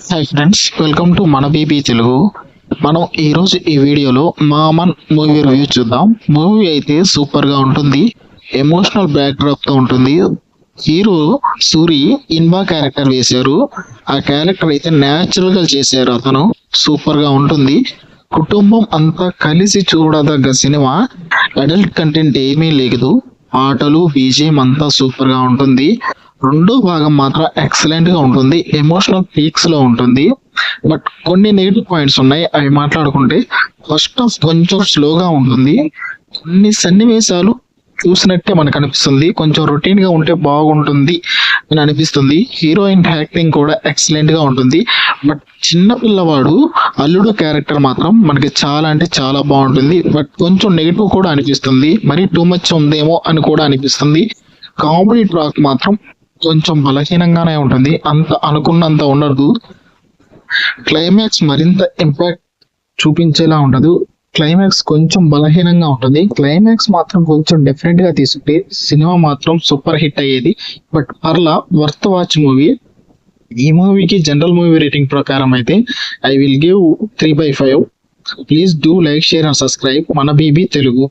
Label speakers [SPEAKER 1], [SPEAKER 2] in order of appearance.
[SPEAKER 1] Hi friends, welcome to మన BB Telugu. మనం ఈరోజు ఈ వీడియోలో మామన్ మూవీ రివ్యూ చూద్దాం. మూవీ అయితే సూపర్గా ఉంటుంది, ఎమోషనల్ బ్యాక్డ్రాప్తో ఉంటుంది. హీరో సూరి ఇన్వా క్యారెక్టర్ వేశారు. ఆ క్యారెక్టర్ అయితే న్యాచురల్గా చేశారు. అతను సూపర్గా ఉంటుంది. కుటుంబం అంతా కలిసి చూడదగ్గ సినిమా. అడల్ట్ కంటెంట్ ఏమీ లేదు. ఆటలు బీజిఎం అంతా సూపర్గా ఉంటుంది. రెండో భాగం మాత్రం ఎక్సలెంట్ గా ఉంటుంది, ఎమోషనల్ పీక్స్ లో ఉంటుంది. బట్ కొన్ని నెగిటివ్ పాయింట్స్ ఉన్నాయి, అవి మాట్లాడుకుంటే ఫస్ట్ హాఫ్ కొంచెం స్లోగా ఉంటుంది. కొన్ని సన్నివేశాలు చూసినట్టే మనకు అనిపిస్తుంది, కొంచెం రొటీన్ గా ఉంటే బాగుంటుంది అని అనిపిస్తుంది. హీరోయిన్ యాక్టింగ్ కూడా ఎక్సలెంట్ గా ఉంటుంది. బట్ చిన్న పిల్లవాడు అల్లుడు క్యారెక్టర్ మాత్రం మనకి చాలా అంటే చాలా బాగుంటుంది. బట్ కొంచెం నెగిటివ్ కూడా అనిపిస్తుంది, మరి టూ మచ్ ఉందేమో అని కూడా అనిపిస్తుంది. కామెడీ ట్రాక్ మాత్రం కొంచెం బలహీనంగానే ఉంటుంది, అంత అనుకున్నంత ఉండదు. క్లైమాక్స్ మరింత ఇంపాక్ట్ చూపించేలా ఉండదు. క్లైమాక్స్ కొంచెం బలహీనంగా ఉంటుంది. క్లైమాక్స్ మాత్రం కొంచెం డిఫరెంట్ గా తీసుకుంటే సినిమా మాత్రం సూపర్ హిట్ అయ్యేది. బట్ పర్లా వర్త్ వాచ్ మూవీ. ఈ మూవీకి జనరల్ మూవీ రేటింగ్ ప్రకారం అయితే I will give 3/5. Please do like, share and subscribe మన బీబీ తెలుగు.